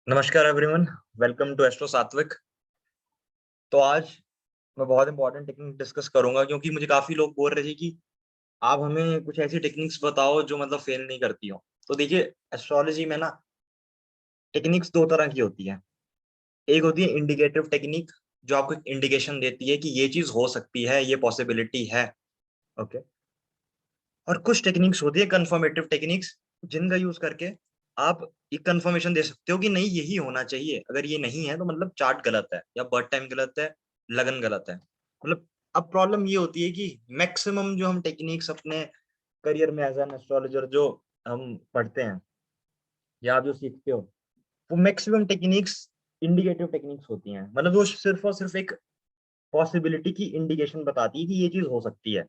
नमस्कार everyone, welcome to astro सात्विक। तो आज मैं बहुत इंपॉर्टेंट टेक्निक डिस्कस करूंगा क्योंकि मुझे काफी लोग बोल रहे थे कि आप हमें कुछ ऐसी टेक्निक्स बताओ जो मतलब फेल नहीं करती हो। तो देखिए, एस्ट्रोलॉजी में ना टेक्निक्स दो तरह की होती है। एक होती है इंडिकेटिव टेक्निक, जो आपको एक इंडिकेशन देती है कि ये चीज हो सकती है, ये पॉसिबिलिटी है। ओके। और कुछ टेक्निक्स होती है कंफर्मेटिव टेक्निक्स, जिनका यूज करके आप एक कंफर्मेशन दे सकते हो कि नहीं यही होना चाहिए। अगर ये नहीं है तो मतलब चार्ट गलत है या बर्थ टाइम गलत है, लगन गलत है। मतलब अब प्रॉब्लम ये होती है कि मैक्सिमम जो हम टेक्निक्स अपने करियर में एज एन एस्ट्रोलॉजर जो हम पढ़ते हैं या आप जो सीखते हो, वो मैक्सिमम टेक्निक्स इंडिकेटिव टेक्निक्स होती हैं। मतलब वो सिर्फ और सिर्फ एक पॉसिबिलिटी की इंडिकेशन बताती है कि ये चीज हो सकती है।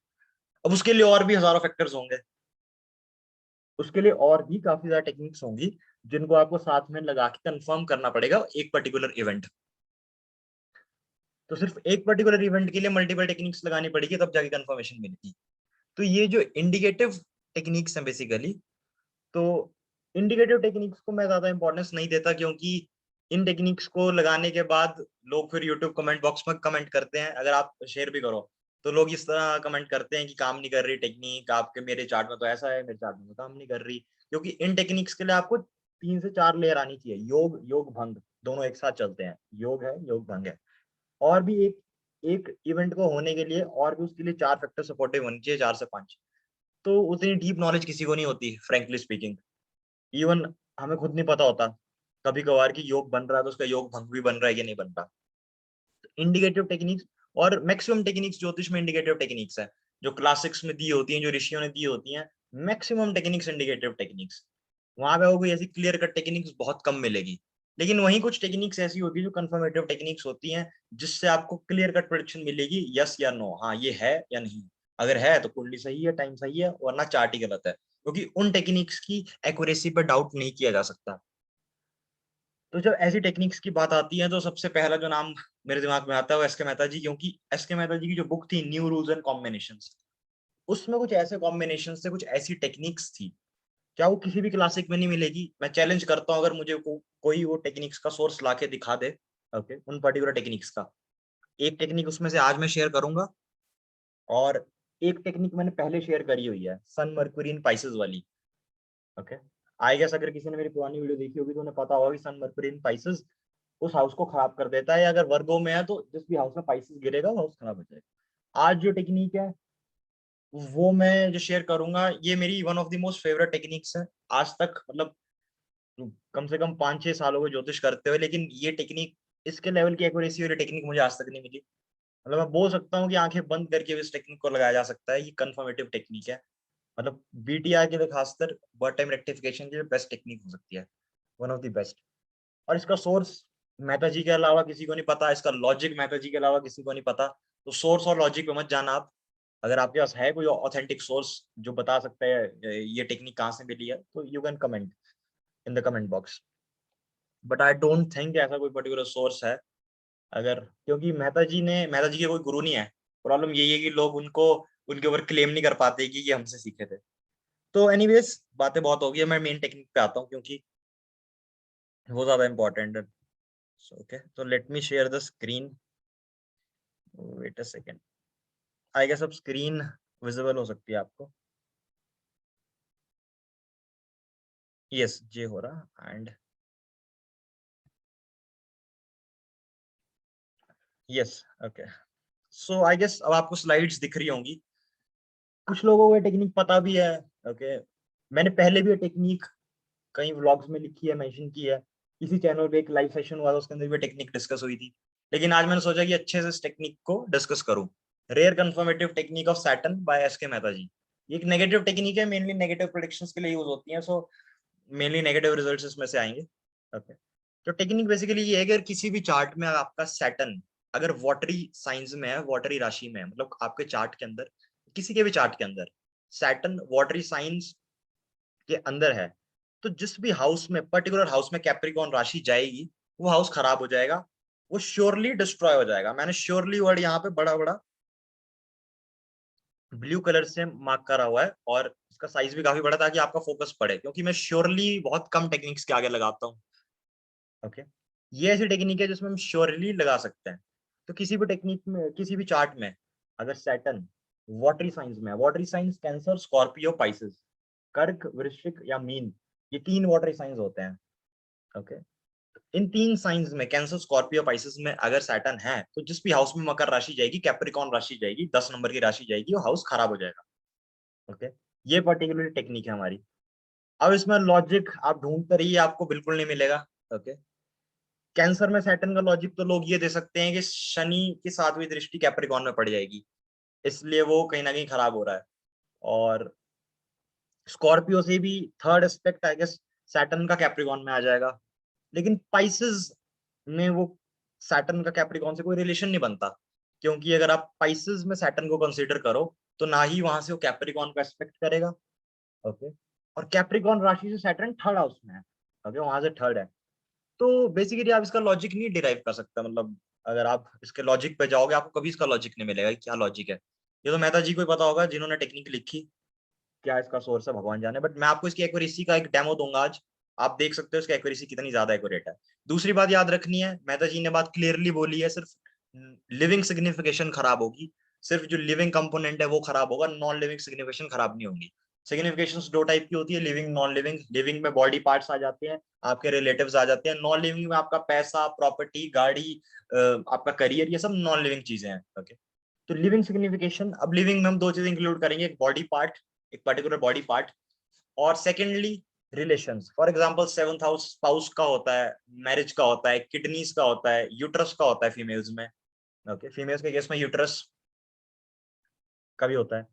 अब उसके लिए और भी हजारों फैक्टर्स होंगे, उसके लिए और भी काफी ज्यादा टेक्निक्स होंगी जिनको आपको साथ में लगा के कंफर्म करना पड़ेगा एक पर्टिकुलर इवेंट। तो सिर्फ एक पर्टिकुलर इवेंट के लिए मल्टीपल टेक्निक्स लगानी पड़ेगी, तब जाके कंफर्मेशन मिलेगी। तो ये जो इंडिकेटिव टेक्निक्स हैं बेसिकली, तो इंडिकेटिव टेक्निक्स को मैं ज्यादा इंपॉर्टेंस नहीं देता, क्योंकि इन टेक्निक्स को लगाने के बाद लोग फिर यूट्यूब कमेंट बॉक्स में कमेंट करते हैं। अगर आप शेयर भी करो तो लोग इस तरह कमेंट करते हैं कि काम नहीं कर रही टेक्निक आपके, मेरे चार्ट में तो ऐसा है, मेरे चार्ट में तो काम नहीं कर रही। क्योंकि इन टेक्निक्स के लिए आपको 3 से 4 लेयर आनी चाहिए। योग योग भंग दोनों एक साथ चलते हैं, योग है योग भंग है। और भी एक एक इवेंट को होने के लिए और भी उसके लिए 4 फैक्टर सपोर्टिव होने चाहिए, 4 से 5। तो उतनी डीप नॉलेज किसी को नहीं होती, फ्रेंकली स्पीकिंग। इवन हमें खुद नहीं पता होता कभी कभार कि योग बन रहा है तो उसका योग भंग भी बन रहा है कि नहीं बन रहा। इंडिकेटिव टेक्निक्स और मैक्सिमम टेक्निक्स ज्योतिष में इंडिकेटिव टेक्निक्स है, जो क्लासिक्स में दी होती हैं, जो ऋषियों ने दी होती हैं। Maximum techniques indicative techniques. वहां पे कोई ऐसी क्लियर कट टेक्निक्स बहुत कम मिलेगी। लेकिन वहीं कुछ टेक्निक्स ऐसी होती है जो कंफर्मेटिव टेक्निक्स होती हैं, जिससे आपको क्लियर कट प्रेडिक्शन मिलेगी, यस या नो, हाँ ये है या नहीं। अगर है तो कुंडली सही है, टाइम सही है, वरना चार्ट ही गलत है। क्योंकि उन टेक्निक्स की एक्यूरेसी पर डाउट नहीं किया जा सकता। तो जब ऐसी टेक्निक्स की बात आती है तो सबसे पहला जो नाम मेरे दिमाग में आता है वो एस के मेहता जी। क्योंकि एस के मेहता जी की जो बुक थी न्यू रूल्स एंड कॉम्बिनेशंस, उसमें कुछ ऐसे कॉम्बिनेशन थे, कुछ ऐसी टेक्निक्स थी, क्या वो किसी भी क्लासिक में नहीं मिलेगी। मैं चैलेंज करता हूँ, अगर मुझे कोई वो टेक्निक्स का सोर्स ला के दिखा दे, ओके, उन पर्टिकुलर टेक्निक्स का। एक टेक्निक उसमें से आज मैं शेयर करूंगा, और एक टेक्निक मैंने पहले शेयर करी हुई है, सन मर्क्यूरी इन पाइसेस वाली। ओके। आई गेस अगर किसी ने मेरी पुरानी वीडियो देखी होगी तो उन्हें पता होगा कि सन मर्क्यूरी इन पाइसेस उस हाउस को खराब कर देता है। अगर वर्गो में है तो जिस भी हाउस में पाइसेस गिरेगा वो हाउस खराब हो जाएगा। आज जो टेक्निक है वो मैं जो शेयर करूंगा, ये मेरी one of the most favourite techniques है आज तक। मतलब कम से कम 5-6 साल हो गए ज्योतिष करते हुए, लेकिन ये टेक्निक, इसके लेवल की एक्यूरेसी वाली टेक्निक मुझे आज तक नहीं मिली। मतलब मैं बोल सकता हूँ कि आंखें बंद करके भी इस टेक्निक को लगाया जा सकता है। ये कंफर्मेटिव टेक्निक है। मतलब बीटीआर के लिए खासकर बर्थ टाइम रेक्टिफिकेशन के लिए बेस्ट टेक्निक हो सकती है, वन ऑफ द बेस्ट। और इसका सोर्स मेहता जी के अलावा किसी को नहीं पता, इसका लॉजिक मेहता जी के अलावा किसी को नहीं पता। तो सोर्स और लॉजिक पे मत जाना आप। अगर आपके पास है कोई ऑथेंटिक सोर्स जो बता सकता है ये टेक्निक कहाँ से मिली है, तो you can comment in the comment box. But I don't think ऐसा कोई पर्टिकुलर सोर्स है। अगर, क्योंकि मेहता जी के कोई गुरु नहीं है। प्रॉब्लम यही है कि लोग उनको उनके ऊपर क्लेम नहीं कर पाते कि ये हमसे सीखे थे। तो एनीवेज, बातें बहुत हो गई, मैं मेन टेक्निक पे आता हूँ क्योंकि वो ज्यादा इंपॉर्टेंट है। ओके, तो let me share the screen. Wait a second. I guess अब स्क्रीन विजिबल हो सकती है आपको। यस, ये हो रहा। And yes, okay. So I guess अब आपको स्लाइड्स दिख रही होंगी। कुछ लोगों को ये टेक्निक पता भी है। ओके। मैंने पहले भी ये टेक्निक कई व्लॉग्स में लिखी है, मेंशन की है। इसी चैनल पे एक लाइव सेशन हुआ था, उसके अंदर भी टेक्निक डिस्कस हुई थी। लेकिन आज मैंने सोचा कि अच्छे से इस टेक्निक को डिस्कस करूं। Rare confirmative technique of Saturn by S K Mehta ji. ये एक नेगेटिव टेक्निक है, मेनली नेगेटिव प्रेडिक्शंस के लिए यूज होती है। सो मेनली नेगेटिव रिजल्ट्स इसमें से आएंगे। ओके। तो टेक्निक बेसिकली ये है कि अगर किसी भी चार्ट में आपका सैटर्न अगर वाटरी साइंस में है, वाटरी राशि में है, मतलब आपके चार्ट के अंदर, किसी के भी चार्ट के अंदर सैटर्न वाटरी साइंस के अंदर है, तो जिस भी हाउस में, पर्टिकुलर हाउस में कैप्रिकॉर्न राशि जाएगी, वो हाउस खराब हो जाएगा, वो श्योरली डिस्ट्रॉय हो जाएगा। मैंने श्योरली वर्ड यहाँ पे बड़ा बड़ा ब्लू कलर से मार्क करा हुआ है, और इसका साइज भी काफी बड़ा ताकि आपका फोकस पड़े, क्योंकि मैं श्योरली बहुत कम टेक्निक्स के आगे लगाता हूँ। ओके, ये ऐसी टेक्निक है जिसमें हम श्योरली लगा सकते हैं। तो किसी भी टेक्निक में, किसी भी चार्ट में अगर सैटर्न वाटरी साइंस में है, watery science cancer, Scorpio, Pisces, कर्क, वृश्चिक या मीन, ये 3 वाटरी साइंस होते हैं। ओके, इन 3 साइंस में कैंसर, स्कॉर्पियो, पाइसेस में अगर सैटर्न है तो जिस भी हाउस में मकर राशि जाएगी, कैप्रिकॉर्न राशि जाएगी, 10 नंबर की राशि जाएगी, वो हाउस खराब हो जाएगा। ओके, ये पर्टिकुलर टेक्निक है हमारी। अब इसमें लॉजिक आप ढूंढते रहिए, आपको बिल्कुल नहीं मिलेगा। ओके, कैंसर में सैटर्न का लॉजिक तो लोग ये दे सकते हैं कि शनि की 7वीं दृष्टि कैप्रिकॉर्न में पड़ जाएगी, इसलिए वो कहीं ना कहीं खराब हो रहा है। और स्कॉर्पियो से भी third aspect I guess Saturn का कैप्रिकॉर्न में आ जाएगा। लेकिन पाइसेस में वो सैटर्न का कैप्रिकॉर्न से कोई रिलेशन नहीं बनता, क्योंकि अगर आप पाइसेस में सैटर्न को कंसीडर करो तो ना ही वहां से वो कैप्रिकॉर्न को एस्पेक्ट करेगा। ओके, और कैप्रिकॉर्न राशि से सैटर्न थर्ड हाउस में है। ओके, वहां से थर्ड है। तो बेसिकली आप इसका लॉजिक नहीं डिराइव कर सकते, मतलब अगर आप इसके लॉजिक पे जाओगे आपको कभी इसका लॉजिक नहीं मिलेगा कि क्या लॉजिक है। ये तो मेहता जी को ही पता होगा जिन्होंने टेक्निक लिखी, क्या इसका सोर्स है भगवान जाने। बट मैं आपको इसकी एक्यूरेसी का एक डेमो दूंगा आज, आप देख सकते हो इसकी एक्यूरेसी कितनी ज्यादा एक्यूरेट है। दूसरी बात याद रखनी है, मेहता जी ने बात क्लियरली बोली है, सिर्फ लिविंग सिग्निफिकेशन खराब होगी, सिर्फ जो लिविंग कंपोनेंट है वो खराब होगा, नॉन लिविंग सिग्निफिकेशन खराब नहीं होगी। सिग्निफिकेशन 2 टाइप की होती है, लिविंग, नॉन लिविंग। लिविंग में बॉडी पार्ट्स आ जाते हैं, आपके रिलेटिव्स आ जाते हैं। नॉन लिविंग में आपका पैसा, प्रॉपर्टी, गाड़ी, आपका करियर, ये सब नॉन लिविंग चीजें हैं। ओके, तो लिविंग सिग्निफिकेशन, अब लिविंग में हम 2 चीजें इंक्लूड करेंगे, एक बॉडी पार्ट, एक पर्टिकुलर बॉडी पार्ट, और secondly relations. For example 7th house spouse का होता है, मैरिज का होता है, किडनीज का होता है, यूट्रस का होता है फीमेल्स में। ओके, फीमेल्स के केस में यूट्रस का भी होता है।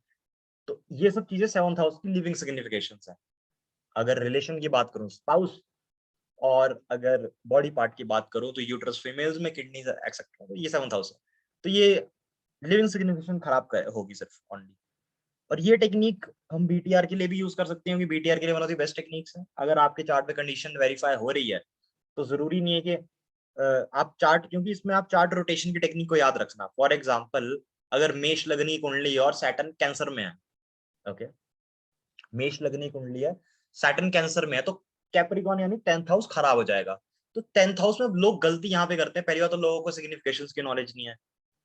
तो ये सब चीजें 7th हाउस की लिविंग सिग्निफिकेशन है। अगर रिलेशन की बात करूं, स्पाउस, और अगर बॉडी पार्ट की बात करूं तो यूट्रस फीमेल्स में, किडनीज एक्सेट्रा, तो ये 7th हाउस है। तो ये लिविंग सिग्निफिकेशन खराब होगी सिर्फ ओनली। और ये टेक्निक हम बीटीआर के लिए भी यूज कर सकते हैं, क्योंकि बीटीआर के लिए one of the best techniques है। अगर आपके चार्ट पे कंडीशन वेरीफाई हो रही है तो जरूरी नहीं है कि आप चार्ट, क्योंकि इसमें आप चार्ट रोटेशन की टेक्निक को याद रखना। फॉर एग्जाम्पल, अगर मेष लग्नी कुंडली और सैटर्न कैंसर में है, ओके, मेष लग्नी कुंडली है, सैटर्न कैंसर में है, तो कैप्रिकॉर्न यानी 10th हाउस खराब हो जाएगा। तो 10th हाउस में लोग गलती यहाँ पे करते हैं, पहली बात तो लोगों को सिग्निफिकेशंस की नॉलेज नहीं है,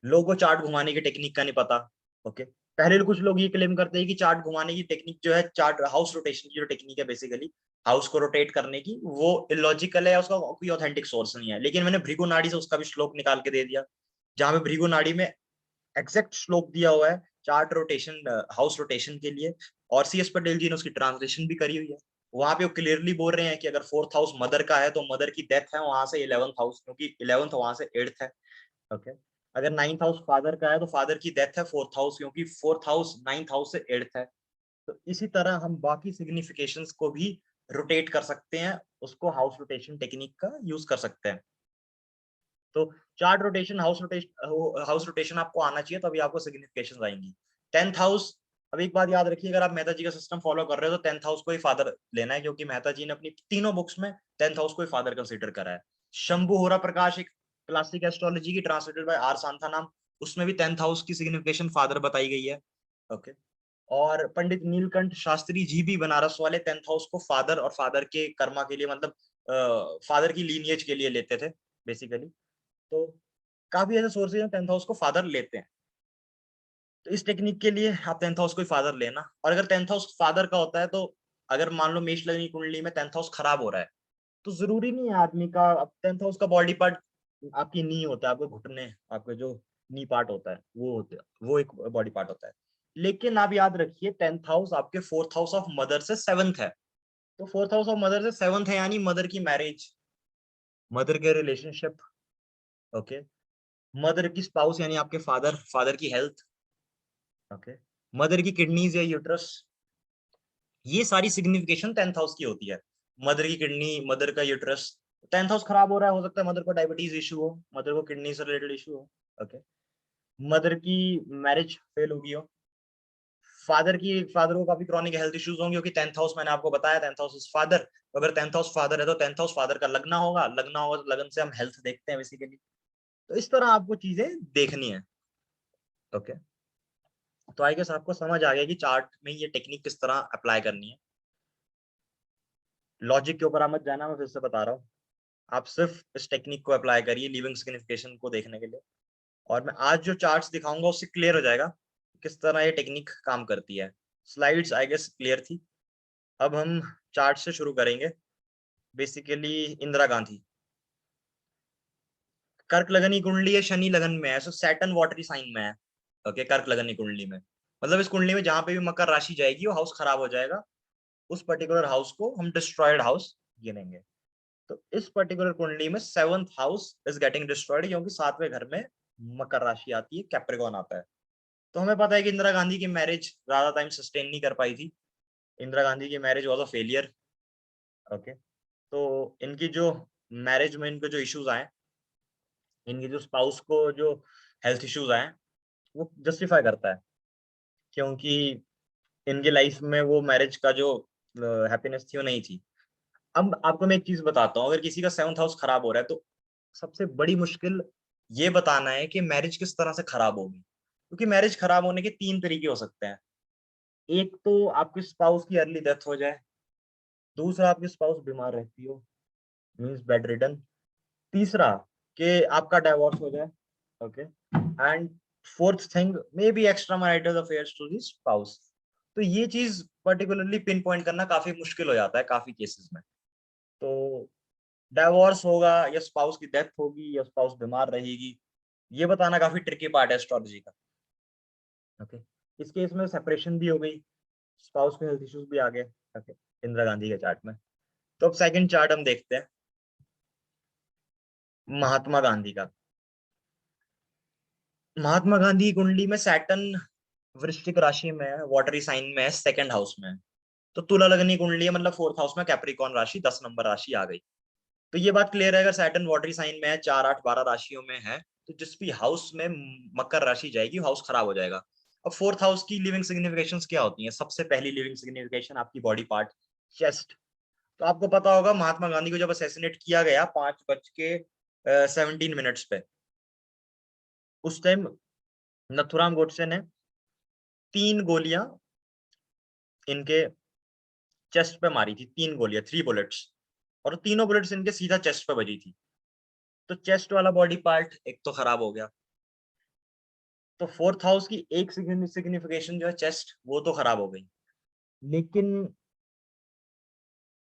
लोगों को चार्ट घुमाने की टेक्निक का नहीं पता। ओके, पहले कुछ लोग ये क्लेम करते हैं कि चार्ट घुमाने की टेक्निक जो है, चार्ट हाउस रोटेशन की जो टेक्निक है, बेसिकली हाउस को रोटेट करने की, वो इलॉजिकल है, उसका कोई ऑथेंटिक सोर्स नहीं है। लेकिन मैंने भृगु नाड़ी से उसका भी श्लोक निकाल के दे दिया, जहां पे भृगु नाड़ी में एग्जैक्ट श्लोक दिया हुआ है चार्ट रोटेशन, हाउस रोटेशन के लिए। और CS पटेल जी ने उसकी ट्रांसलेशन भी करी हुई है। वहां पे वो क्लियरली बोल रहे हैं कि अगर 4th हाउस मदर का है तो मदर की डेथ है वहां से 11th हाउस, क्योंकि 11th वहां से 8th है। ओके, अगर 9th हाउस फादर का है तो फादर की डेथ है 4th हाउस, क्योंकि 4th हाउस 9th हाउस से 8th है। तो इसी तरह हम बाकी सिग्निफिकेशंस को भी रोटेट कर सकते हैं, उसको हाउस रोटेशन टेक्निक का यूज कर सकते हैं। तो चार्ट रोटेशन, हाउस रोटेशन आपको आना चाहिए, तभी आपको सिग्निफिकेशन आएंगी। 10th हाउस, अब एक बात याद रखिए, अगर आप मेहता जी का सिस्टम फॉलो कर रहे हो तो 10th हाउस को ही फादर लेना है, क्योंकि मेहता जी ने अपनी तीनों बुक्स में 10th हाउस को ही फादर कंसिडर करा है। शंभु होरा प्रकाश, एक क्लासिक एस्ट्रोलॉजी की, ट्रांसलेटेड बाय आर सांथानाम, उसमें भी 10th हाउस की सिग्निफिकेशन फादर बताई गई है। ओके, और पंडित नीलकंठ शास्त्री जी भी बनारस वाले 10th हाउस को फादर और फादर के कर्मा के लिए, मतलब फादर की लीनिएज के लिए लेते थे बेसिकली। तो काफी ऐसे सोर्सेज हैं 10th हाउस को फादर लेते हैं। तो इस टेक्निक के लिए आप 10th हाउस को ही फादर लेना। और अगर 10th हाउस फादर का होता है तो अगर मान लो मेष लग्नी कुंडली में 10th हाउस खराब हो रहा है, तो जरूरी नहीं है आदमी का, अब 10th हाउस का बॉडी पार्ट आपकी नी होता है, आपके घुटने, आपके जो नी पार्ट होता है वो होता है, वो एक बॉडी पार्ट होता है। लेकिन आप याद रखिए 10th हाउस आपके 4th हाउस ऑफ मदर से 7th है। तो 4th हाउस ऑफ मदर से 7th है, यानी मदर की मैरिज, मदर के रिलेशनशिप, ओके, मदर की स्पाउस यानी आपके फादर, फादर की हेल्थ, ओके, मदर की किडनीज या यूट्रस, ये सारी सिग्निफिकेशन 10th हाउस की होती है। मदर की किडनी, मदर का यूट्रस, 10th हाउस खराब हो रहा है, हो सकता है मदर को डायबिटीज इशू हो, मदर को किडनी से रिलेटेड इशू हो, ओके, मदर की मैरिज फेल होगी हो, फादर को काफी क्रॉनिक हेल्थ इश्यूज होंगे, क्योंकि 10th हाउस मैंने आपको बताया 10th हाउस इज फादर। तो अगर 10th हाउस फादर है तो 10th हाउस फादर का लगना होगा, लगना होगा तो लगन से हम हेल्थ देखते हैं बेसिकली। तो इस तरह आपको चीजें देखनी है। ओके, तो आई गेस आपको समझ आ गया कि चार्ट में ये टेक्निक किस तरह अप्लाई करनी है। लॉजिक के ऊपर आप मत जाना, मैं फिर से बता रहा हूँ। आप सिर्फ इस टेक्निक को अप्लाई करिए लिविंग सिग्निफिकेशन को देखने के लिए, और मैं आज जो चार्ट्स दिखाऊंगा उससे क्लियर हो जाएगा किस तरह ये टेक्निक काम करती है। स्लाइड्स आई गेस क्लियर थी। अब हम चार्ट से शुरू करेंगे। बेसिकली इंदिरा गांधी, कर्क लगन की कुंडली है, शनि लगन में है, सो सैटर्न वाटरी साइन में है। ओके, कर्क लगन की कुंडली में मतलब इस कुंडली में जहां पे भी मकर राशि जाएगी वो हाउस खराब हो जाएगा, उस पर्टिकुलर हाउस को हम डिस्ट्रॉयड हाउस गिनेंगे। तो इस पर्टिकुलर कुंडली में 7th house is getting destroyed, क्योंकि 7वें घर में मकर राशि आती है, कैप्रिकॉर्न आता है। तो हमें पता है कि इंदिरा गांधी की मैरिज ज्यादा टाइम सस्टेन नहीं कर पाई थी। इंदिरा गांधी की marriage was a failure. Okay, तो इनकी जो मैरिज में इनको जो इश्यूज आए, इनकी जो स्पाउस को जो हेल्थ इश्यूज आए, वो जस्टिफाई करता है, क्योंकि इनकी लाइफ में वो मैरिज का जो हैप्पीनेस थी वो नहीं थी। अब आपको मैं एक चीज बताता हूँ, अगर किसी का 7th हाउस खराब हो रहा है तो सबसे बड़ी मुश्किल ये बताना है कि मैरिज किस तरह से खराब होगी, क्योंकि मैरिज खराब होने के 3 तरीके हो सकते हैं। एक तो आपकी स्पाउस की अर्ली डेथ हो जाए, दूसरा आपकी स्पाउस बीमार रहती हो, मींस बेड रिडन, तीसरा कि आपका डाइवोर्स हो जाए। Okay, and fourth thing may be extra marital affairs to the spouse. तो ये चीज पर्टिकुलरली पिन पॉइंट करना काफी मुश्किल हो जाता है काफी केसेस में। तो डाइवोर्स होगा या स्पाउस की डेथ होगी या स्पाउस बीमार रहेगी, ये बताना काफी ट्रिकी पार्ट है एस्ट्रोलॉजी का। ओके, इस केस में सेपरेशन भी हो गई, स्पाउस में हेल्थ इश्यूज भी आ गए। ओके, इंदिरा गांधी के चार्ट में। तो अब सेकंड चार्ट हम देखते हैं महात्मा गांधी का। महात्मा गांधी की कुंडली में सैटर्न वृश्चिक राशि में है, वाटरी साइन में है, 2nd हाउस में है। तो तुला लगनी कुंडली है, मतलब 4th हाउस में कैप्रिकॉर्न राशि 10 नंबर राशि आ गई। तो ये बात क्लियर है, अगर सैटर्न वाटरी साइन में है, 4, 8, 12 राशियों में है, तो जिस भी हाउस में मकर राशि जाएगी हाउस खराब हो जाएगा। अब 4th हाउस की लिविंग सिग्निफिकेशंस क्या होती हैं? सबसे पहली लिविंग सिग्निफिकेशन आपकी बॉडी पार्ट, चेस्ट। तो आपको पता होगा महात्मा गांधी को जब असैसिनेट किया गया 5:17 पे, उस टाइम नथुराम गोडसे ने 3 गोलियां इनके चेस्ट पे मारी थी, 3 गोलियां, 3 बुलेट्स, और तीनों बुलेट्स इनके सीधा चेस्ट पे बजी थी। तो चेस्ट वाला बॉडी पार्ट एक तो खराब हो गया। तो 4th हाउस की एक सिग्निफिकेशन जो है चेस्ट, वो तो खराब हो गई। लेकिन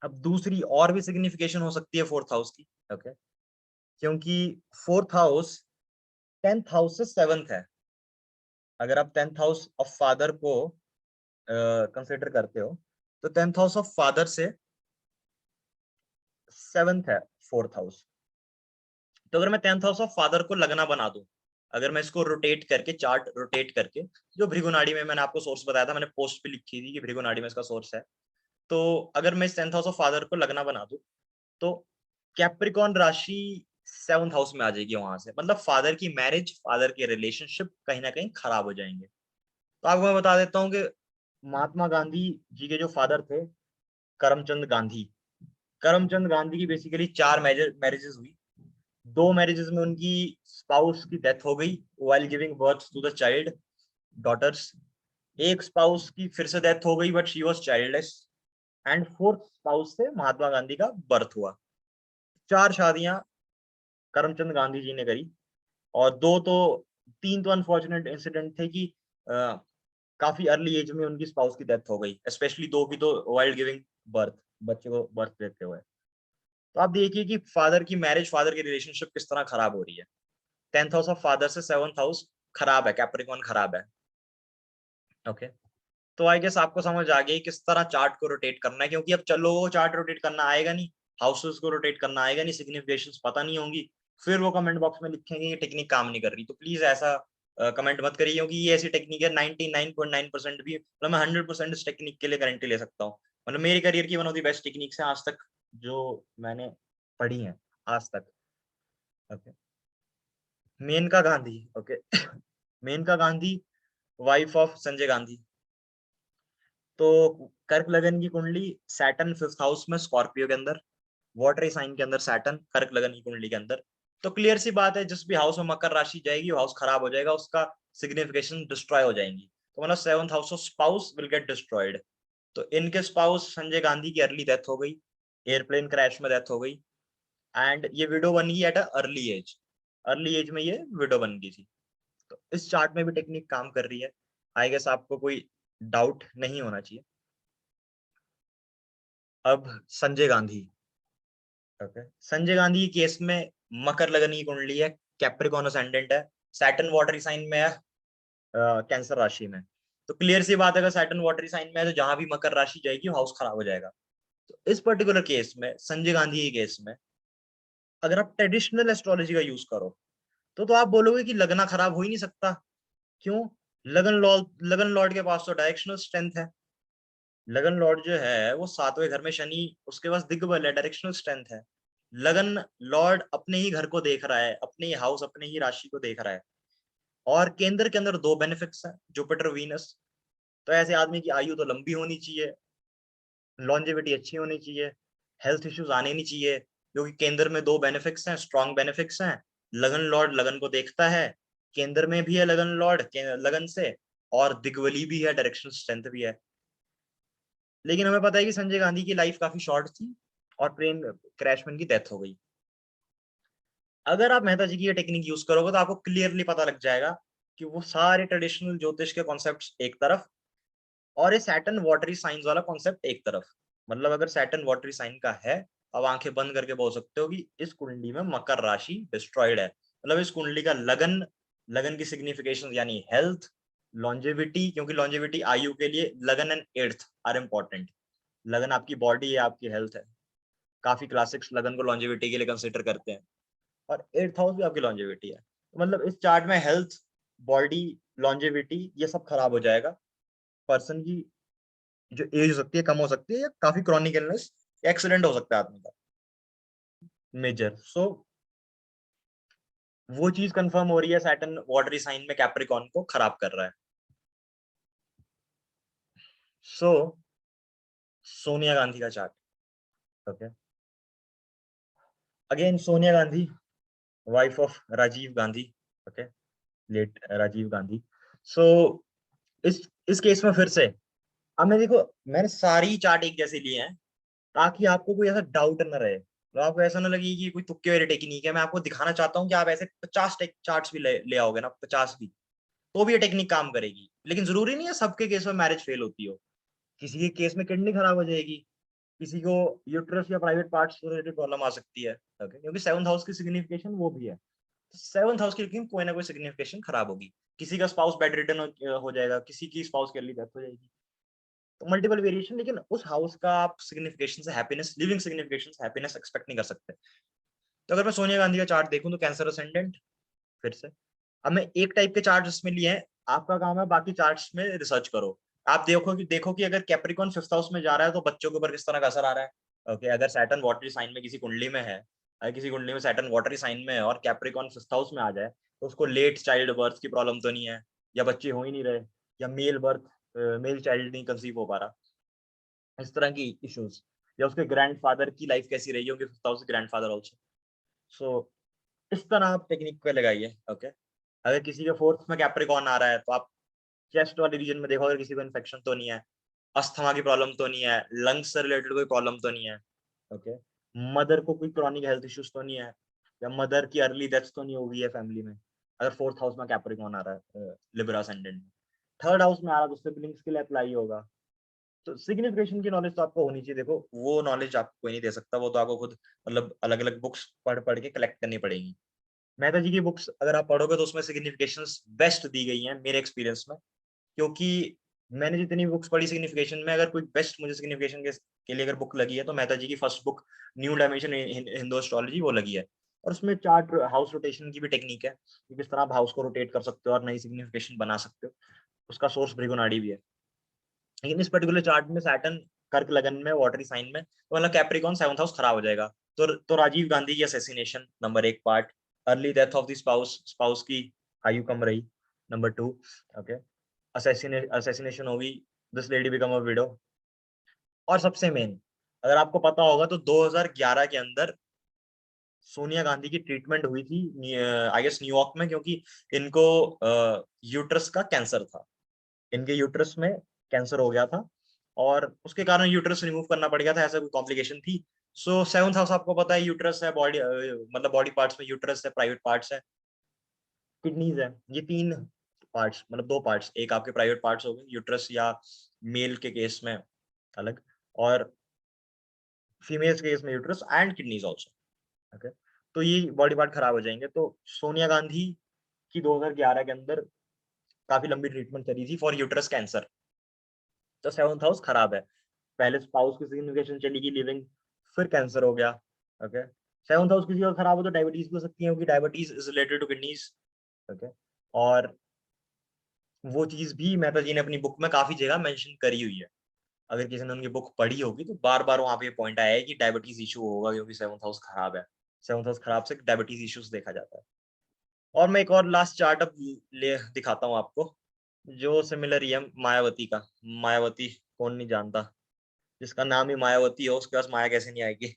अब दूसरी और भी सिग्निफिकेशन हो सकती है 4th हाउस की। ओके, क्योंकि 4th हाउस 10th हाउस से 7th है। अगर आप 10th हाउस ऑफ फादर को कंसिडर करते हो, तो 10th हाउस ऑफ फादर से 7th है 4th हाउस। तो अगर मैं 10th हाउस ऑफ फादर को लगना बना दूं, अगर मैं इसको रोटेट करके, चार्ट रोटेट करके, जो भृगुनाड़ी में मैंने आपको सोर्स बताया था, मैंने पोस्ट पे लिखी थी कि भृगुनाड़ी में इसका सोर्स है। तो अगर मैं इस 10th हाउस ऑफ फादर को लगना बना दूं, तो कैप्रिकॉन राशि 7th हाउस में आ जाएगी वहां से, मतलब फादर की मैरिज, फादर के रिलेशनशिप कहीं ना कहीं खराब हो जाएंगे। तो आपको मैं बता देता हूँ कि महात्मा गांधी जी के जो फादर थे, करमचंद गांधी, करमचंद गांधी की बेसिकली 4 मैरिजेस हुई। 2 मैरिजेस में उनकी स्पाउस की डेथ हो गई while giving birth to the child, daughters. एक स्पाउस की फिर से डेथ हो गई but she was childless, and 4th spouse से महात्मा गांधी का बर्थ हुआ। 4 शादियां करमचंद गांधी जी ने करी, और 2 तो 3 तो अनफॉर्चुनेट इंसिडेंट थे कि काफी अर्ली एज में उनकी स्पाउस की डेथ हो गई, स्पेशली 2 की तो वाइल्ड गिविंग बर्थ, बच्चे को बर्थ देते हुए। तो आप देखिए कि फादर की मैरिज, फादर की रिलेशनशिप किस तरह खराब हो रही है। 10th हाउस ऑफ फादर से 7th हाउस खराब है, कैप्रिकॉर्न खराब है। ओके, तो आई गेस आपको समझ आ गई किस तरह चार्ट को रोटेट करना है, क्योंकि अब चलो वो चार्ट रोटेट करना आएगा नहीं, हाउसेस को रोटेट करना आएगा नहीं, सिग्निफिकेशंस पता नहीं होंगी, फिर वो कमेंट बॉक्स में लिखेंगे ये टेक्निक काम नहीं कर रही। तो प्लीज ऐसा कमेंट मत करिए, क्योंकि ये ऐसी टेक्निक है 99.9% भी, मतलब मैं 100% इस टेक्निक के लिए गारंटी ले सकता हूँ। मतलब मेरी करियर की one of the best techniques है आज तक जो मैंने पढ़ी है आज तक। Okay, Maneka Gandhi. Okay Maneka Gandhi, wife of Sanjay Gandhi. तो कर्क लगन की कुंडली, सैटर्न 5th हाउस में स्कॉर्पियो के अंदर, वाटरी साइन के अंदर सैटर्न, कर्क लगन की कुंडली के अंदर। तो क्लियर सी बात है, जिस भी हाउस में मकर राशि जाएगी वो हाउस खराब हो जाएगा, उसका सिग्निफिकेशन डिस्ट्रॉय हो जाएंगी। तो मतलब 7th house of spouse will get destroyed. तो इनके स्पाउस संजय गांधी की अर्ली डेथ हो गई, एयरप्लेन क्रैश में डेथ हो गई। एंड ये विडो बन गई एट अ अर्ली एज में ये विडो बन गई थी। तो इस चार्ट में भी टेक्निक काम कर रही है। आई गेस आपको कोई डाउट नहीं होना चाहिए। अब संजय गांधी, ओके, संजय गांधी के केस में मकर लगन की कुंडली है, कैप्रिकॉन असेंडेंट है, सैटर्न वाटरी साइन में है, कैंसर राशि में। तो क्लियर सी बात है, अगर सैटर्न वाटरी साइन में है तो जहां भी मकर राशि जाएगी हाउस खराब हो जाएगा। तो इस पर्टिकुलर केस में, संजय गांधी के केस में, अगर आप ट्रेडिशनल एस्ट्रोलॉजी का यूज करो तो आप बोलोगे कि लगना खराब हो ही नहीं सकता। क्यों? लगन लॉर्ड के पास तो डायरेक्शनल स्ट्रेंथ है। लगन लॉर्ड जो है वो 7वें घर में शनि, उसके पास दिग्बल है, डायरेक्शनल स्ट्रेंथ है। लगन लॉर्ड अपने ही घर को देख रहा है, अपने ही हाउस, अपने ही राशि को देख रहा है। और केंद्र के अंदर 2 बेनिफिट्स हैं, जुपिटर वीनस। तो ऐसे आदमी की आयु तो लंबी होनी चाहिए, लॉन्जेविटी अच्छी होनी चाहिए, हेल्थ इश्यूज आने नहीं चाहिए, क्योंकि केंद्र में 2 बेनिफिट्स हैं, स्ट्रॉन्ग बेनिफिट्स हैं। लगन लॉर्ड लगन को देखता है, केंद्र में भी है लगन लॉर्ड लगन से, और दिग्वली भी है, डायरेक्शनल स्ट्रेंथ भी है। लेकिन हमें पता है कि संजय गांधी की लाइफ काफी शॉर्ट थी और प्लेन क्रैश में उनकी डेथ हो गई। अगर आप मेहता जी की ये टेक्निक यूज करोगे तो आपको क्लियरली पता लग जाएगा कि वो सारे ट्रेडिशनल ज्योतिष के कॉन्सेप्ट्स एक तरफ, और ये सैटर्न वाटरी साइंस वाला कॉन्सेप्ट एक तरफ। मतलब अगर सैटर्न वाटरी साइन का है, अब आंखें बंद करके बोल सकते हो कि इस कुंडली में मकर राशि डिस्ट्रॉयड है। मतलब इस कुंडली का लगन, लगन की सिग्निफिकेशन यानी हेल्थ, लॉन्जेविटी, क्योंकि लॉन्जेविटी आयु के लिए लगन एंड एर्थ आर इम्पोर्टेंट। लगन आपकी बॉडी है, आपकी हेल्थ है। काफी क्लासिक्स लगन को लॉन्जेविटी के लिए कंसिडर करते हैं, और 8th हाउस भी आपकी लॉन्जेविटी है। तो मतलब इस चार्ट में हेल्थ, बॉडी, लॉन्जेविटी, ये सब खराब हो जाएगा। पर्सन की जो एज हो सकती है कम हो सकती है, या काफी क्रॉनिक इलनेस, एक्सीडेंट हो सकता है आदमी का मेजर। सो वो चीज कंफर्म हो रही है, सैटर्न वाटरी साइन में कैप्रिकॉन को खराब कर रहा है। सो सोनिया गांधी का chart, okay, again Sonia Gandhi, wife of Rajiv Gandhi, okay, late Rajiv Gandhi. So इस केस में फिर से, अब मैं देखो, मैंने सारी चार्ट एक जैसे लिए हैं ताकि आपको कोई ऐसा डाउट न रहे, तो आपको ऐसा ना लगे कि कोई तुक्के वाली टेक्निक है। मैं आपको दिखाना चाहता हूँ कि आप ऐसे 50 चार्ट्स भी ले आओगे ना, 50 भी, तो भी ये टेक्निक काम करेगी। लेकिन जरूरी नहीं है सबके केस में मैरिज फेल होती हो। किसी के केस में किडनी खराब हो जाएगी, किसी को यूट्रस या प्राइवेट पार्ट्स से रिलेटेड प्रॉब्लम आ सकती है, ओके, क्योंकि 7th हाउस की सिग्निफिकेशन वो भी है। 7th हाउस की लेकिन कोई ना कोई सिग्निफिकेशन खराब होगी। किसी का स्पाउस बेड रिटर्न हो जाएगा, किसी की स्पाउस की अर्ली डेथ हो जाएगी। तो मल्टीपल वेरिएशन, लेकिन उस हाउस का आप सिग्निफिकेशन से हैप्पीनेस, लिविंग सिग्निफिकेशन से हैप्पीनेस एक्सपेक्ट नहीं कर सकते। तो अगर मैं सोनिया गांधी का चार्ट देखूं तो कैंसर असेंडेंट, फिर से, अब मैं एक टाइप के चार्ट इसमें लिए हैं, आपका काम है बाकी चार्ट्स में रिसर्च करो। आप देखो कि अगर कैप्रिकॉन 5th हाउस में जा रहा है तो बच्चों के ऊपर किस तरह का असर आ रहा है। ओके, अगर सैटर्न वाटरी साइन में किसी कुंडली में है, अगर किसी कुंडली में सैटर्न वाटरी साइन में है और कैप्रिकॉन 5th हाउस में आ जाए, तो उसको लेट चाइल्ड बर्थ की प्रॉब्लम तो नहीं है, या बच्चे हो ही नहीं रहे, या मेल चाइल्ड नहीं कंसीव हो पा रहा, इस तरह की इश्यूज, या उसके ग्रैंडफादर की लाइफ कैसी रही होगी 5th हाउस ग्रैंडफादर ऑल्सो। सो इस तरह आप टेक्निक पे लगाइए, ओके। अगर किसी के 4th में कैप्रिकॉन आ रहा है तो आप चेस्ट वाले रीजन में देखो, अगर किसी को इन्फेक्शन तो नहीं है, अस्थमा की प्रॉब्लम तो नहीं है, लंग्स से रिलेटेड कोई प्रॉब्लम तो नहीं है, ओके, मदर को कोई क्रॉनिक हेल्थ इश्यूज तो नहीं है, या मदर की अर्ली डेथ तो नहीं हो गई है फैमिली में, अगर 4th हाउस में कैप्रिकॉन आ रहा है लिब्रा असेंडेंट में। 3rd हाउस में आ रहा है तो सिबलिंग्स के लिए अप्लाई होगा। तो सिग्निफिकेशन की नॉलेज तो आपको होनी चाहिए। देखो, वो नॉलेज आपको कोई नहीं दे सकता, वो तो आपको खुद, मतलब अलग अलग बुक्स पढ़ पढ़ के कलेक्ट करनी पड़ेगी। मेहता जी की बुक्स अगर आप पढ़ोगे तो उसमें सिग्निफिकेशंस बेस्ट दी गई हैं मेरे एक्सपीरियंस में, क्योंकि मैंने जितनी बुक्स पढ़ी सिग्निफिकेशन में, अगर कोई बेस्ट मुझे सिग्निफिकेशन के लिए अगर बुक लगी है तो मेहता जी की first book new dimension Hindu astrology वो लगी है। और उसमें चार्ट हाउस रोटेशन की भी टेक्निक है कि किस तरह आप हाउस को रोटेट कर सकते हो और नई सिग्निफिकेशन बना सकते हो। उसका सोर्स भृगुनाड़ी भी है। लेकिन इस पर्टिकुलर चार्ट में सैटर्न कर्क लगन में वाटरी साइन में, तो मतलब कैप्रिकॉन 7th हाउस खराब हो जाएगा। तो राजीव गांधी की assassination number 1 part, early death of the spouse, spouse की आयु कम रही नंबर 2, ओके, असैसिनेशन होगी, this lady become a window. और सबसे मेन, अगर आपको पता होगा तो 2011 के अंदर सोनिया गांधी की ट्रीटमेंट हुई थी आई गेस न्यूयॉर्क में, क्योंकि इनको यूट्रस का कैंसर था, इनके यूट्रस में कैंसर हो गया था और उसके कारण यूट्रस रिमूव करना पड़ गया था, ऐसा कोई कॉम्प्लिकेशन थी। सो सेवंथ हाउस आपको पता है यूट्रस है, बॉडी मतलब बॉडी पार्ट्स में यूट्रस है, प्राइवेट पार्ट्स है, किडनीज है। ये तीन पार्ट्स मतलब दो पार्ट्स, एक आपके प्राइवेट पार्ट्स हो गए यूट्रस या मेल के केस में अलग, और फीमेल्स के केस में uterus and kidneys also. Okay, तो ये बॉडी पार्ट खराब हो जाएंगे। तो सोनिया गांधी की 2011 के अंदर काफी लंबी ट्रीटमेंट चली थी फॉर यूट्रस कैंसर। तो सेवंथ हाउस खराब है, पहले स्पाउस की सिग्निफिकेशन चली गई लिविंग, फिर कैंसर हो गया। ओके, सेवंथ हाउस किसी और खराब हो तो डायबिटीज भी हो सकती है, क्योंकि diabetes is related to kidneys. Okay, और वो चीज भी मेहता जी ने अपनी बुक में काफी जगह मेंशन करी हुई है। अगर किसी ने उनकी बुक पढ़ी होगी तो बार बार वहां पे पॉइंट आया है कि डायबिटीज इशू होगा क्योंकि सेवंथ हाउस खराब है। सेवंथ हाउस खराब से डायबिटीज इश्यूज देखा जाता है। और मैं एक और लास्ट चार्ट अब ले दिखाता हूँ आपको, जो सिमिलर ही है मायावती का। मायावती कौन नहीं जानता, जिसका नाम ही मायावती हो उसके पास माया कैसे नहीं आएगी।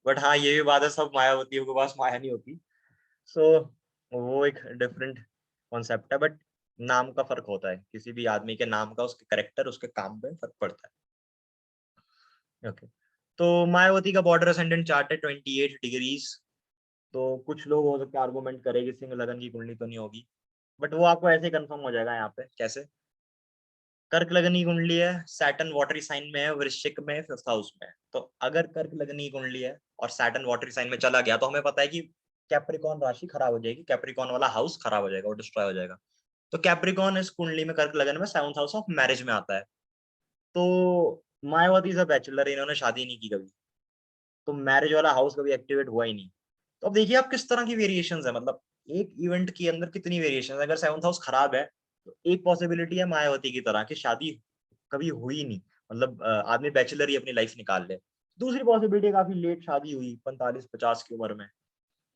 बट हाँ, ये भी बात है, सब मायावतियों के पास माया नहीं होती। सो वो एक डिफरेंट कॉन्सेप्ट है, बट नाम का फर्क होता है, किसी भी आदमी के नाम का उसके करेक्टर उसके काम पे फर्क पड़ता है। ओके, तो मायावती का बॉर्डर असेंडेंट चार्ट है 28 डिग्रीज। तो कुछ लोग हो सकते हैं आर्गुमेंट करे कि सिंह लगन की कुंडली तो नहीं होगी, बट वो आपको ऐसे कंफर्म हो जाएगा यहाँ पे। कैसे? कर्क लगनी कुंडली है, सैटर्न वाटरी साइन में है, वृश्चिक में, फिफ्थ हाउस में। तो अगर कर्क लगनी कुंडली है और सैटर्न वाटरी साइन में चला गया तो हमें पता है कि कैप्रिकॉन राशि खराब हो जाएगी, कैप्रिकॉन वाला हाउस खराब हो जाएगा, वो डिस्ट्रॉय हो जाएगा। तो कैप्रिकॉन इस कुंडली में कर्क लगन में सेवंथ हाउस ऑफ मैरिज में आता है। तो मायावती इज अ बैचलर, इन्होंने शादी नहीं की कभी, तो मैरिज वाला हाउस कभी एक्टिवेट हुआ ही नहीं। तो अब देखिए आप किस तरह की वेरिएशन है, मतलब एक इवेंट के अंदर कितनी वेरिएशन है। अगर सेवंथ हाउस खराब है तो एक पॉसिबिलिटी है मायावती की तरह कि शादी कभी हुई नहीं, मतलब आदमी बैचलर ही अपनी लाइफ निकाल ले। दूसरी पॉसिबिलिटी है काफी लेट शादी हुई 45-50 की उम्र में।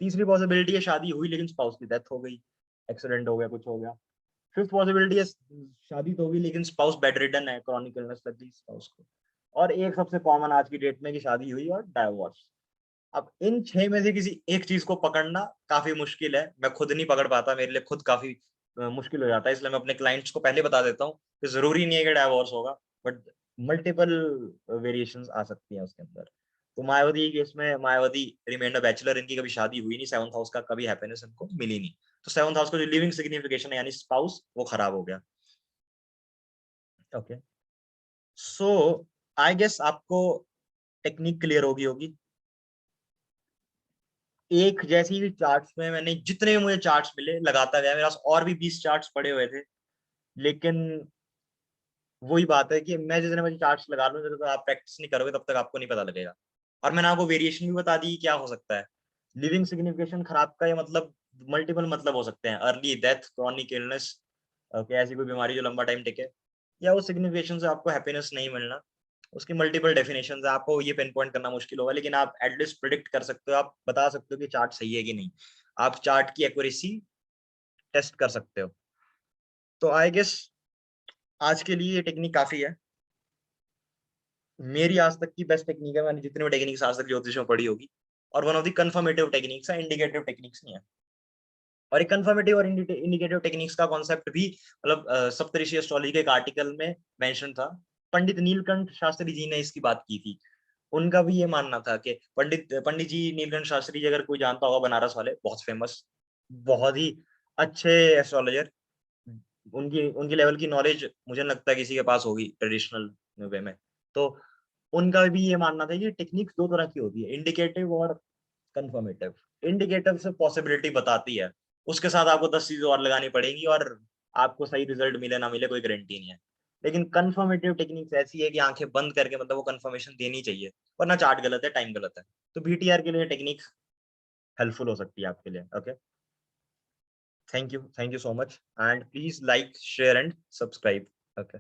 तीसरी पॉसिबिलिटी है शादी हुई लेकिन स्पाउस की डेथ हो गई, एक्सीडेंट हो गया, कुछ हो गया। फिफ्थ पॉसिबिलिटी है शादी तो होगी लेकिन स्पाउस बेड रिडन है, क्रॉनिक इलनेस लग गई स्पाउस को। और एक सबसे कॉमन आज की डेट में कि शादी हुई और डाइवोर्स। अब इन छह में से किसी एक चीज को पकड़ना काफी मुश्किल है, मैं खुद नहीं पकड़ पाता, मेरे लिए खुद काफी मुश्किल हो जाता है। इसलिए मैं अपने क्लाइंट्स को पहले बता देता हूँ कि जरूरी नहीं है कि डाइवोर्स होगा, बट मल्टीपल वेरिएशंस आ सकती हैं उसके अंदर। तो मायावती के इसमें मायावती रिमेंड अ बैचलर, इनकी कभी शादी हुई नहीं, सेवंथ हाउस का कभी हैप्पीनेस इनको मिली नहीं। तो सेवंथ हाउस का जो लिविंग सिग्निफिकेशन है यानी स्पाउस, वो खराब हो गया। ओके, सो आई गेस आपको टेक्निक क्लियर होगी होगी। एक जैसी भी चार्ट्स में मैंने जितने भी मुझे चार्ट्स मिले लगाता गया, मेरे पास और भी 20 चार्ट्स पड़े हुए थे, लेकिन वही बात है कि मैं जितने बजे चार्ट्स लगा लूं जब तक आप प्रैक्टिस नहीं करोगे तब तक आपको नहीं पता लगेगा। और मैंने आपको वेरिएशन भी बता दी क्या हो सकता है। लिविंग सिग्निफिकेशन खराब का ये मतलब मल्टीपल मतलब हो सकते हैं, early death, chronic illness, okay, ऐसी कोई बीमारी जो लंबा टाइम टिके, या उस सिग्निफिकेशन से आपको हैप्पीनेस नहीं मिलना। उसकी मल्टीपल डेफिनेशंस है, आपको ये पिन पॉइंट करना मुश्किल होगा, लेकिन आप एटलीस्ट प्रिडिक्ट कर सकते हो, आप बता सकते हो कि चार्ट सही है कि नहीं। आप चार्ट की एक्यूरेसी टेस्ट कर सकते हो। तो आई गेस आज के लिए ये टेक्निक काफी है, मेरी आज तक की बेस्ट टेक्निक है, मैंने जितनी भी टेक्निक्स आज तक ज्योतिष में पढ़ी होगी। और one of the confirmative techniques है, इंडिकेटिव टेक्निक्स नहीं है। और एक कंफर्मेटिव और इंडिकेटिव टेक्निक्स का कॉन्सेप्ट भी मतलब सप्तऋषि एस्ट्रोलॉजी के एक आर्टिकल में मेंशन था। पंडित नीलकंठ शास्त्री जी ने इसकी बात की थी। उनका भी ये मानना था कि पंडित पंडित जी नीलकंठ शास्त्री जी, अगर कोई जानता होगा, बनारस वाले, बहुत फेमस, बहुत ही अच्छे एस्ट्रोलॉजर। उनकी उनकी लेवल की नॉलेज मुझे नहीं लगता किसी के पास होगी ट्रेडिशनल वे में। तो उनका भी ये मानना था कि टेक्निक्स दो तरह की होती है, इंडिकेटिव और कंफर्मेटिव। इंडिकेटिव से पॉसिबिलिटी बताती है, उसके साथ आपको 10 चीजें और लगानी पड़ेंगी और आपको सही रिजल्ट मिले ना मिले कोई गारंटी नहीं है। लेकिन कंफर्मेटिव टेक्निक्स ऐसी है कि आंखें बंद करके मतलब वो कंफर्मेशन देनी चाहिए, वरना चार्ट गलत है, टाइम गलत है। तो बीटीआर के लिए टेक्निक हेल्पफुल हो सकती है आपके लिए। Okay, thank you so much, and please like share and subscribe. Okay.